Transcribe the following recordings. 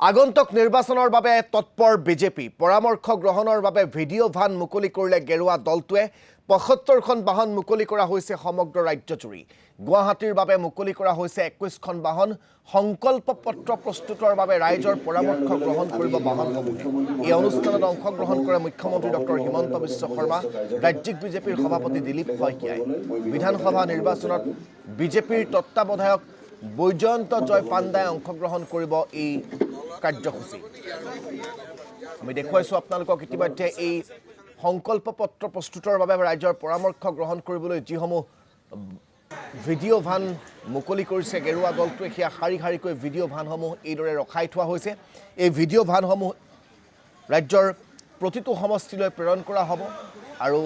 আগন্তুক নিৰ্বাচনৰ বাবে তৎপৰ বিজেপি পৰামৰ্শ গ্ৰহণৰ বাবে ভিডিঅ' ভান মুকলি কৰিলে গেৰুৱা দলটোৱে ৭৫খন বাহন মুকলি কৰা হৈছে সমগ্ৰ ৰাজ্যজুৰি গুৱাহাটীৰ বাবে মুকলি কৰা হৈছে ২১খন বাহন সংকল্প পত্ৰ প্ৰস্তুতৰ বাবে ৰাইজৰ পৰামৰ্শ গ্ৰহণ কৰিব বাহনসমূহে এই অনুষ্ঠানত অংশগ্ৰহণ কৰে মুখ্যমন্ত্ৰী ডক্টৰ হিমন্ত বিশ্ব শৰ্মা ৰাজ্যিক বিজেপিৰ সভাপতি দিলীপ শইকীয়াই বিধানসভা নিৰ্বাচনত বিজেপিৰ তত্ত্বাৱধায়ক বৈজয়ন্ত জয় পাণ্ডাই অংশগ্ৰহণ কৰিব এই কাৰ্যসূচী আমি দেখুৱাইছো আপোনালোকক ইতিমধ্যে এই সংকল্প পত্ৰ প্ৰস্তুতৰ বাবে ৰাজ্যৰ পৰামৰ্শ গ্ৰহণ কৰিবলৈ যিসমূহ ভিডিঅ' ভান মুকলি কৰিছে গেৰুৱা দলটোৱে সেয়া শাৰী শাৰীকৈ ভিডিঅ' ভানসমূহ এইদৰে ৰখাই থোৱা হৈছে এই ভিডিঅ' ভানসমূহ ৰাজ্যৰ প্ৰতিটো সমষ্টিলৈ প্ৰেৰণ কৰা হ'ব আৰু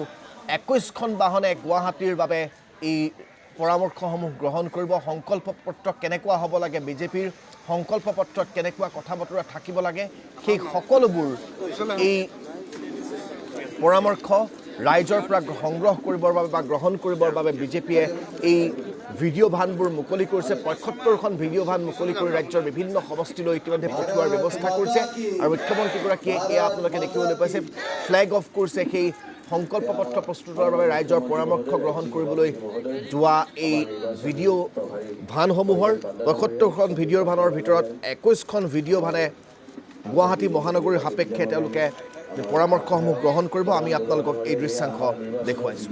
২১খন বাহনে গুৱাহাটীৰ বাবে এই পৰামৰ্শসমূহ গ্ৰহণ কৰিব সংকল্প পত্ৰ কেনেকুৱা হ'ব লাগে বিজেপিৰ সংকল্প পত্ৰত কেনেকুৱা কথা বতৰা থাকিব লাগে সেই সকলোবোৰ এই পৰামৰ্শ ৰাইজৰ পৰা সংগ্ৰহ কৰিবৰ বাবে বা গ্ৰহণ কৰিবৰ বাবে বিজেপিয়ে এই ভিডিঅ' ভানবোৰ মুকলি কৰিছে ৭৫খন ভিডিঅ' ভান মুকলি কৰি ৰাজ্যৰ বিভিন্ন সমষ্টিলৈ ইতিমধ্যে পঠিওৱাৰ ব্যৱস্থা কৰিছে আৰু মুখ্যমন্ত্ৰীগৰাকীয়ে এয়া আপোনালোকে দেখিবলৈ পাইছে ফ্লেগ অফ কৰিছে সেই সংকল্প পত্ৰ প্ৰস্তুতৰ বাবে ৰাইজৰ পৰামৰ্শ গ্ৰহণ কৰিবলৈ যোৱা এই ভিডিঅ' ভানসমূহৰ ৭৫খন ভিডিঅ' ভানৰ ভিতৰত ২১খন ভিডিঅ' ভানে গুৱাহাটী মহানগৰীৰ সাপেক্ষে তেওঁলোকে পৰামৰ্শসমূহ গ্ৰহণ কৰিব আমি আপোনালোকক এই দৃশ্যাংশ দেখুৱাইছোঁ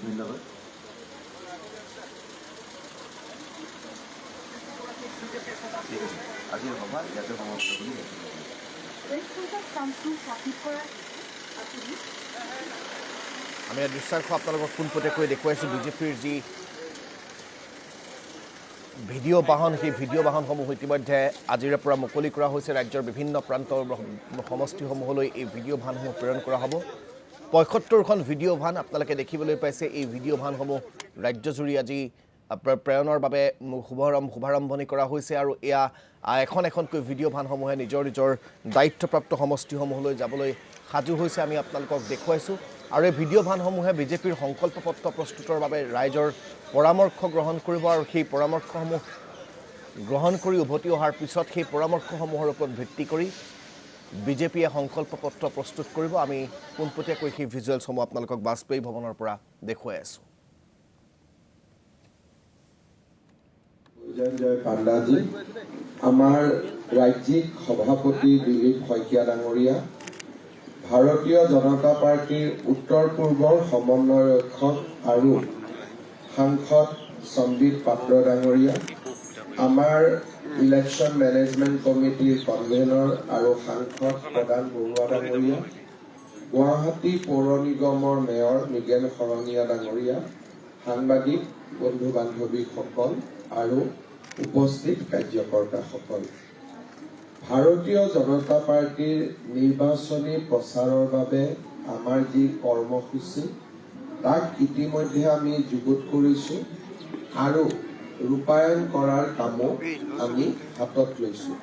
ধন্যবাদ আজিৰ সভা ইয়াতে সমাপ্ত কৰি আমি এই দৃশ্যাংশ আপোনালোকক পোনপটীয়াকৈ দেখুৱাইছোঁ বিজেপিৰ যি ভিডিঅ' বাহন সেই ভিডিঅ' বাহনসমূহ ইতিমধ্যে আজিৰে পৰা মুকলি কৰা হৈছে ৰাজ্যৰ বিভিন্ন প্ৰান্তৰ সমষ্টিসমূহলৈ এই ভিডিঅ' ভানসমূহ প্ৰেৰণ কৰা হ'ব ৭৫খন ভিডিঅ' ভান আপোনালোকে দেখিবলৈ পাইছে এই ভিডিঅ' ভানসমূহ ৰাজ্যজুৰি আজি প্ৰেৰণৰ বাবে শুভাৰম্ভণি কৰা হৈছে আৰু এয়া এখন এখনকৈ ভিডিঅ' ভানসমূহে নিজৰ নিজৰ দায়িত্বপ্ৰাপ্ত সমষ্টিসমূহলৈ যাবলৈ সাজু হৈছে আমি আপোনালোকক দেখুৱাইছোঁ আৰু এই ভিডিঅ' ভানসমূহে বিজেপিৰ সংকল্প পত্ৰ প্ৰস্তুতৰ বাবে ৰাইজৰ পৰামৰ্শ গ্ৰহণ কৰিব আৰু সেই পৰামৰ্শসমূহ গ্ৰহণ কৰি উভতি অহাৰ পিছত সেই পৰামৰ্শসমূহৰ ওপৰত ভিত্তি কৰি বিজেপিয়ে সংকল্প পত্ৰ প্ৰস্তুত কৰিব আমি পোনপটীয়াকৈ সেই ভিজুৱেলছসমূহ আপোনালোকক বাজপেয়ী ভৱনৰ পৰা দেখুৱাই আছোঁ জয় পাণ্ডাজী আমাৰ ৰাজ্যিক সভাপতি দিলীপ শইকীয়া ডাঙৰীয়া ভাৰতীয় জনতা পাৰ্টিৰ উত্তৰ পূৰ্বৰ সমন্বয়ৰক্ষক আৰু সাংসদ সম্বিত পাত্ৰ ডাঙৰীয়া আমাৰ ইলেকশ্যন মেনেজমেণ্ট কমিটিৰ কনভেনৰ আৰু সাংসদ প্ৰদান বৰুৱা ডাঙৰীয়া গুৱাহাটী পৌৰ নিগমৰ মেয়ৰ মৃগেন শৰণীয়া ডাঙৰীয়া সাংবাদিক বন্ধু বান্ধৱীসকল আৰু উপস্থিত কাৰ্যকৰ্তাসকল ভাৰতীয় জনতা পাৰ্টিৰ নিৰ্বাচনী প্ৰচাৰৰ বাবে আমাৰ যি কৰ্মসূচী তাক ইতিমধ্যে আমি যুগুত কৰিছোঁ আৰু ৰূপায়ণ কৰাৰ কামো আমি হাতত লৈছোঁ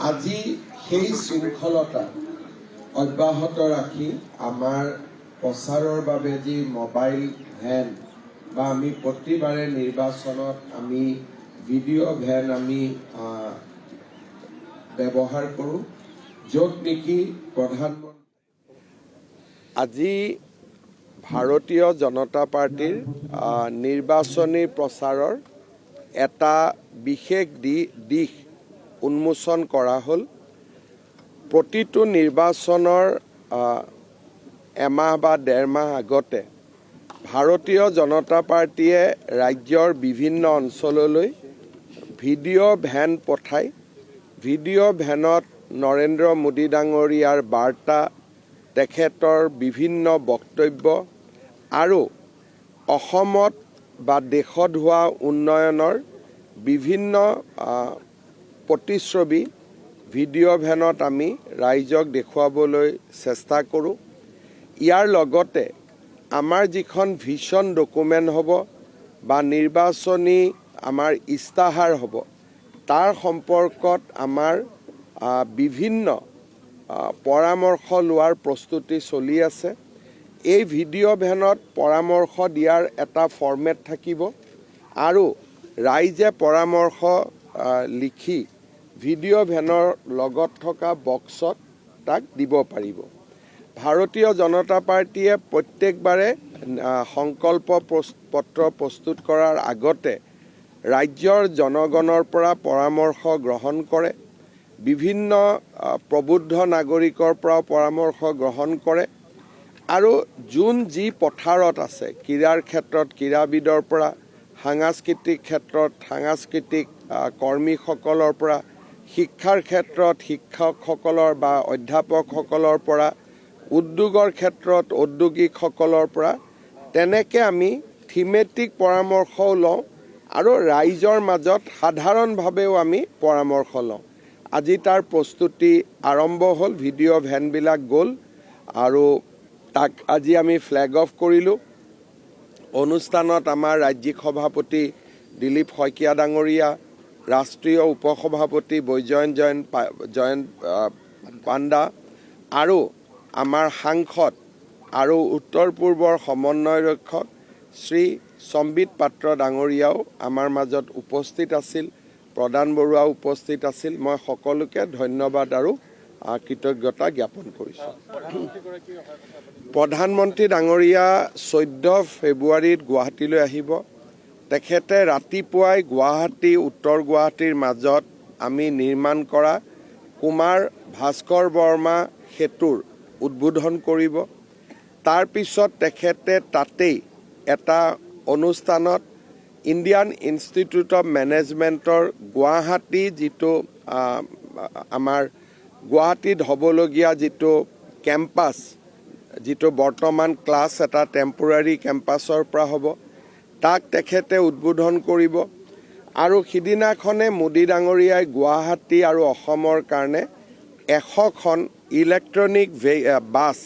আজি সেই শৃংখলতা অব্যাহত ৰাখি আমাৰ প্ৰচাৰৰ বাবে যি মোবাইল ভেন বা আমি প্ৰতিবাৰে নিৰ্বাচনত আমি ভিডিঅ' ভেন আমি ব্যৱহাৰ কৰোঁ য'ত নেকি প্ৰধানমন্ত্ৰী আজি ভাৰতীয় জনতা পাৰ্টিৰ নিৰ্বাচনী প্ৰচাৰৰ এটা বিশেষ দিশ উন্মোচন কৰা হ'ল প্ৰতিটো নিৰ্বাচনৰ এমাহ বা ডেৰমাহ আগতে ভাৰতীয় জনতা পাৰ্টিয়ে ৰাজ্যৰ বিভিন্ন অঞ্চললৈ ভিডিঅ' ভেন পঠায় ভিডিঅ' ভেনত নৰেন্দ্ৰ মোদী ডাঙৰীয়াৰ বাৰ্তা তেখেতৰ বিভিন্ন বক্তব্য আৰু অসমত বা দেশত হোৱা উন্নয়নৰ বিভিন্ন প্ৰতিচ্ছবি ভিডিঅ' ভেনত আমি ৰাইজক দেখুৱাবলৈ চেষ্টা কৰোঁ। ইয়াৰ লগতে আমাৰ যিখন ভিজন ডকুমেণ্ট হ'ব বা নিৰ্বাচনী আমাৰ ইস্তাহাৰ হ'ব, তাৰ সম্পৰ্কত আমাৰ বিভিন্ন পৰামৰ্শ লোৱাৰ প্ৰস্তুতি চলি আছে। এই ভিডিঅ' ভেনত পৰামৰ্শ দিয়াৰ এটা ফৰ্মেট থাকিব আৰু ৰাইজে পৰামৰ্শ লিখি ভিডিঅ' ভেনৰ লগত থকা বক্সত তাক দিব পাৰিব। ভাৰতীয় জনতা পাৰ্টীয়ে প্ৰত্যেকবাৰে সংকল্প পত্ৰ প্ৰস্তুত কৰাৰ আগতে ৰাজ্যৰ জনগণৰ পৰা পৰামৰ্শ গ্ৰহণ কৰে, বিভিন্ন প্ৰবুদ্ধ নাগৰিকৰ পৰা পৰামৰ্শ গ্ৰহণ কৰে আৰু যোন যি পথাৰত আছে, ক্ৰীড়াৰ ক্ষেত্ৰত ক্ৰীড়াবিদৰ পৰা, সাংস্কৃতিক ক্ষেত্ৰত সাংস্কৃতিক কৰ্মীসকলৰ পৰা, শিক্ষাৰ ক্ষেত্ৰত শিক্ষকসকলৰ বা অধ্যাপকসকলৰ পৰা, উদ্যোগৰ ক্ষেত্ৰত উদ্যোগিকসকলৰ পৰা, তেনেকৈ আমি থিমেটিক পৰামৰ্শও লওঁ আৰু ৰাইজৰ মাজত সাধাৰণভাৱেও আমি পৰামৰ্শ লওঁ। আজি তাৰ প্ৰস্তুতি আৰম্ভ হ'ল, ভিডিঅ' ভেনবিলাক গ'ল আৰু তাক আজি আমি ফ্লেগ অফ কৰিলোঁ। অনুষ্ঠানত আমাৰ ৰাজ্যিক সভাপতি দিলীপ শইকীয়া ডাঙৰীয়া, ৰাষ্ট্ৰীয় উপসভাপতি জয়ন্ত পাণ্ডা আৰু আমাৰ সাংসদ আৰু উত্তৰ পূৰ্বৰ সমন্বয় ৰক্ষক শ্ৰী সম্বিত পাত্ৰ ডাঙৰীয়াও আমাৰ মাজত উপস্থিত আছিল, প্ৰদান বৰুৱা উপস্থিত আছিল। মই সকলোকে ধন্যবাদ আৰু কৃতজ্ঞতা জ্ঞাপন কৰিছোঁ। প্ৰধানমন্ত্ৰী ডাঙৰীয়া 14 ফেব্ৰুৱাৰীত গুৱাহাটীলৈ আহিব। তেখেতে ৰাতিপুৱাই গুৱাহাটী উত্তৰ গুৱাহাটীৰ মাজত আমি নিৰ্মাণ কৰা কুমাৰ ভাস্কৰ বৰ্মা সেতুৰ উদ্বোধন কৰিব। তাৰপিছত তেখেতে তাতেই এটা অনুষ্ঠানত ইণ্ডিয়ান ইনষ্টিটিউট অফ মেনেজমেণ্টৰ গুৱাহাটী যিটো আমাৰ গুৱাহাটীত হ'বলগীয়া যিটো কেম্পাছ, যিটো বৰ্তমান ক্লাছ এটা টেম্পৰাৰী কেম্পাছৰ পৰা হ'ব, তাক তেখেতে উদ্বোধন কৰিব। আৰু সিদিনাখনে মোদী ডাঙৰীয়াই গুৱাহাটী আৰু অসমৰ কাৰণে 100খন ইলেক্ট্ৰনিক বাছ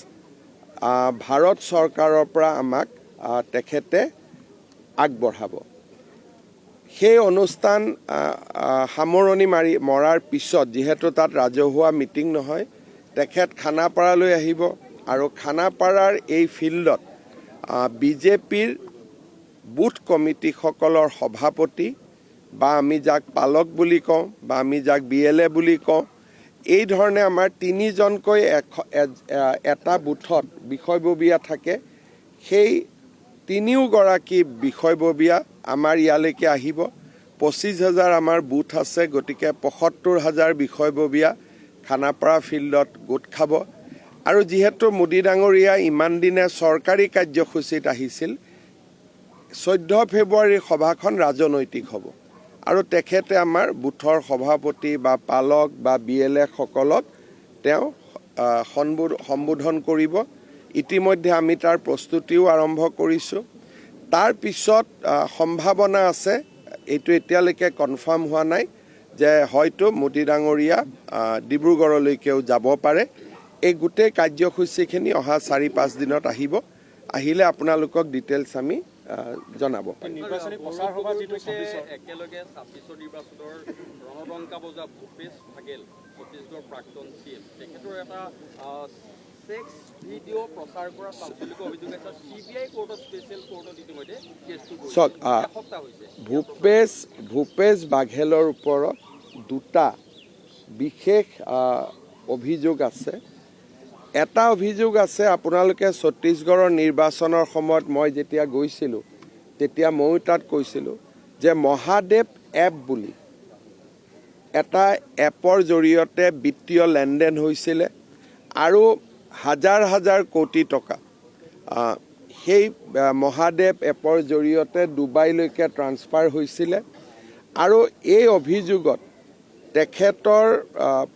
ভাৰত চৰকাৰৰ পৰা আমাক তেখেতে আগবঢ়াব। সেই অনুষ্ঠান সামৰণি মৰাৰ পিছত, যিহেতু তাত ৰাজহুৱা মিটিং নহয়, তেখেত খানাপাৰালৈ আহিব আৰু খানাপাৰাৰ এই ফিল্ডত বিজেপিৰ বুথ কমিটিসকলৰ সভাপতি বা আমি যাক পালক বুলি কওঁ বা আমি যাক BLA বুলি কওঁ, এই ধৰণে আমাৰ 3জনকৈ এটা বুথত বিষয়ববীয়া থাকে। সেই 3গৰাকী বিষয়ববীয়া আমাৰ ইয়ালৈকে আহিব। 25,000 আমাৰ বুথ আছে, গতিকে 75,000 বিষয়ববীয়া খানাপাৰা ফিল্ডত গোট খাব। আৰু যিহেতু মোদী ডাঙৰীয়া ইমান দিনে চৰকাৰী কাৰ্যসূচীত আহিছিল, 14 ফেব্ৰুৱাৰীৰ সভাখন ৰাজনৈতিক হ'ব আৰু তেখেতে আমাৰ বুথৰ সভাপতি বা পালক বা BLA সকলক তেওঁ সম্বোধন কৰিব। ইতিমধ্যে আমি তাৰ প্ৰস্তুতিও আৰম্ভ কৰিছোঁ। তাৰ পিছত সম্ভাৱনা আছে, এইটো এতিয়ালৈকে কনফাৰ্ম হোৱা নাই, যে হয়তো মোদী ডাঙৰীয়া ডিব্ৰুগড়লৈকেও যাব পাৰে। এই গোটেই কাৰ্যসূচীখিনি অহা 4-5 দিনত আহিব। আহিলে আপোনালোকক ডিটেইলছ আমি জনাব পাৰিম। নিৰ্বাচনী প্ৰচাৰ সভা যিটো একেলগে 26 নিৰ্বাচনৰ ৰণডংকা বজা ভূপেশ বাঘেল, ছত্তীশগড় প্ৰাক্তন CM, তেখেতৰ এটা ছেক্স ভিডিঅ' প্ৰচাৰ কৰা চাঞ্চলিক অভিযোগ আছে। CBI কোৰ্টত, স্পেচিয়েল কোৰ্টত ইতিমধ্যে কেছটো চাওক, এসপ্তাহ হৈছে। ভূপেশ বাঘেলৰ ওপৰত 2টা বিশেষ অভিযোগ আছে। এটা অভিযোগ আছে, আপোনালোকে ছত্তীশগড়ৰ নিৰ্বাচনৰ সময়ত মই যেতিয়া গৈছিলোঁ, তেতিয়া ময়ো তাত কৈছিলোঁ যে মহাদেৱ এপ বুলি এটা এপৰ জৰিয়তে বিত্তীয় লেনদেন হৈছিলে আৰু হাজাৰ কোটি টকা সেই মহাদেৱ এপৰ জৰিয়তে ডুবাইলৈকে ট্ৰান্সফাৰ হৈছিলে। আৰু এই অভিযোগত তেখেতৰ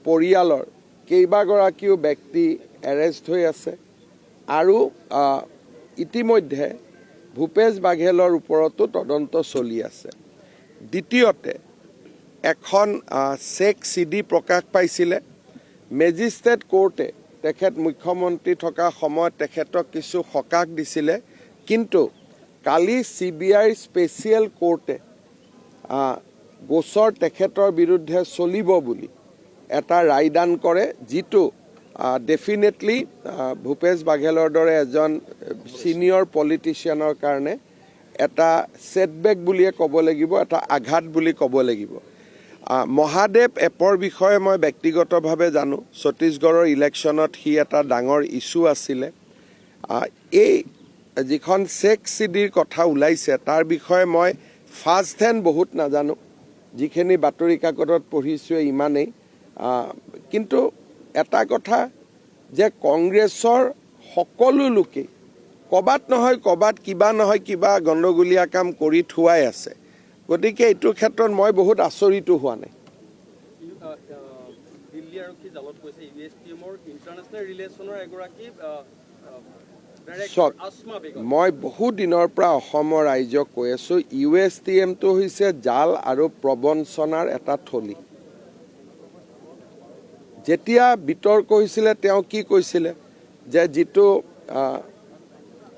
পৰিয়ালৰ কেইবাগৰাকীও ব্যক্তি এৰেষ্ট হৈ আছে আৰু ইতিমধ্যে ভূপেশ বাঘেলৰ ওপৰতো তদন্ত চলি আছে। দ্বিতীয়তে এখন চেক CD প্ৰকাশ পাইছিলে। মেজিষ্ট্ৰেট কোৰ্টে তেখেত মুখ্যমন্ত্ৰী থকা সময়ত তেখেতক কিছু সকাহ দিছিলে, কিন্তু কালি CBI স্পেচিয়েল কোৰ্টে গোচৰ তেখেতৰ বিৰুদ্ধে চলিব বুলি এটা ৰায়দান কৰে, যিটো ডেফিনেটলি ভূপেশ বাঘেলৰ দৰে এজন ছিনিয়ৰ পলিটিচিয়ানৰ কাৰণে এটা ছেটবেক বুলিয়ে ক'ব লাগিব, এটা আঘাত বুলি ক'ব লাগিব। মহাদেৱ এপৰ বিষয়ে মই ব্যক্তিগতভাৱে জানো। ছত্তীশগড়ৰ ইলেকশ্যনত সি এটা ডাঙৰ ইছ্যু আছিলে। এই যিখন চেক CDৰ কথা ওলাইছে তাৰ বিষয়ে মই ফাৰ্ষ্ট হেণ্ড বহুত নাজানো, যিখিনি বাতৰি কাকতত পঢ়িছোঁ ইমানেই। কিন্তু এটা কথা যে কংগ্ৰেছৰ সকলো লোকেই ক'ৰবাত নহয় ক'ৰবাত কিবা নহয় কিবা গণ্ডগোলীয়া কাম কৰি থোৱাই আছে। গতিকে এইটো ক্ষেত্ৰত মই বহুত আচৰিতো হোৱা নাই। দিল্লী আৰক্ষী জালত কৈছে USTMৰ ইণ্টাৰনেশ্যনেল ৰিলেশ্যনৰ এগৰাকী চক মই বহু দিনৰ পৰা অসমৰ ৰাইজক কৈ আছোঁ, USTMটো হৈছে জাল আৰু প্ৰবঞ্চনাৰ এটা থলী। যেতিয়া বিতৰ্ক হৈছিলে তেওঁ কি কৈছিলে যে যিটো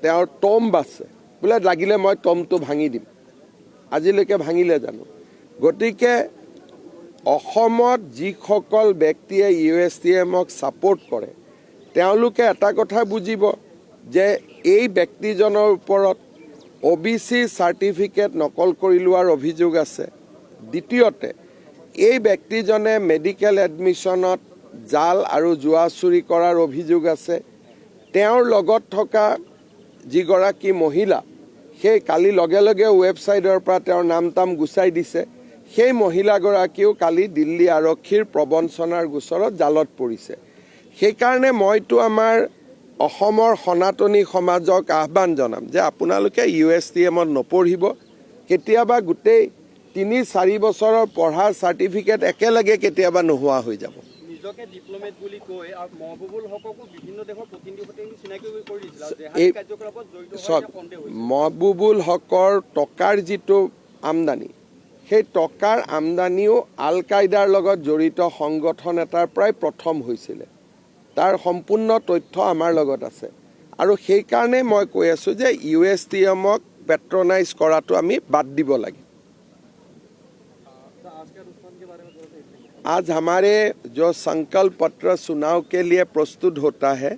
তেওঁৰ টম্ব আছে বোলে লাগিলে মই টম্বটো ভাঙি দিম। আজিলৈকে ভাঙিলে জানো? গতিকে অসমত যিসকল ব্যক্তিয়ে USTMক ছাপোৰ্ট কৰে তেওঁলোকে এটা কথা বুজিব যে এই ব্যক্তিজনৰ ওপৰত OBC চাৰ্টিফিকেট নকল কৰি লোৱাৰ অভিযোগ আছে। দ্বিতীয়তে এই ব্যক্তিজনে মেডিকেল এডমিশ্যনত জাল আৰু জুৱা চুৰি কৰাৰ অভিযোগ আছে। তেওঁৰ লগত থকা যিগৰাকী মহিলা, সেই কালি লগে লগে ৱেবছাইটৰ পৰা তেওঁৰ নাম গুচাই দিছে। সেই মহিলাগৰাকীও কালি দিল্লী আৰক্ষীৰ প্ৰবঞ্চনাৰ গোচৰত জালত পৰিছে। সেইকাৰণে মইতো আমাৰ অসমৰ সনাতনী সমাজক আহ্বান জনাম যে আপোনালোকে USTMত নপঢ়িব। কেতিয়াবা গোটেই 3-4 বছৰৰ পঢ়াৰ চাৰ্টিফিকেট একেলগে কেতিয়াবা নোহোৱা হৈ যাব। নিজকে ডিপ্ল'মেট বুলি কৈ আৰু মহবুবুল হককো বিভিন্ন দেশৰ প্ৰতিনিধিৰ সৈতে চিনাকি কৰি দিছিল। এই কাৰ্যকলাপত জড়িত চাওক, মহবুবুল হকৰ টকাৰ যিটো আমদানি, সেই টকাৰ আমদানিও আল কায়দাৰ লগত জড়িত সংগঠন এটাৰ পৰাই প্ৰথম হৈছিলে। তাৰ সম্পূৰ্ণ তথ্য আমাৰ লগত আছে। আৰু সেইকাৰণে মই কৈ আছোঁ যে USTMক পেট্ৰনাইজ কৰাটো আমি বাদ দিব লাগে। आज हमारे जो संकल्प पत्र चुनाव के लिए प्रस्तुत होता है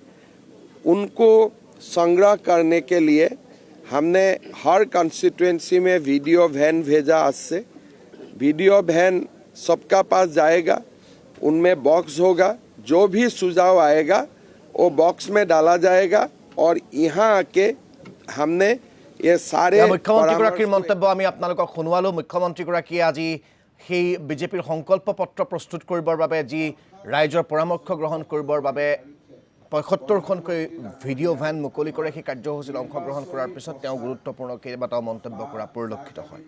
उनको संग्रह करने के लिए हमने हर कंस्टिट्यूएंसी में वीडियो वैन भेजा। आज से वीडियो वैन सबका पास जाएगा, उनमें बॉक्स होगा, जो भी सुझाव आएगा वो बॉक्स में डाला जाएगा और यहाँ आके हमने ये सारे मुख्यमंत्री मंतव्य आमी आपनालोকক শুনোৱালো। मुख्यमंत्री আজি সেই বিজেপিৰ সংকল্প পত্ৰ প্ৰস্তুত কৰিবৰ বাবে যি ৰাইজৰ পৰামৰ্শ গ্ৰহণ কৰিবৰ বাবে ৭৫খনকৈ ভিডিঅ' ভেন মুকলি কৰে, সেই কাৰ্যসূচীত অংশগ্ৰহণ কৰাৰ পিছত তেওঁ গুৰুত্বপূৰ্ণ কেইবাটাও মন্তব্য কৰা পৰিলক্ষিত হয়।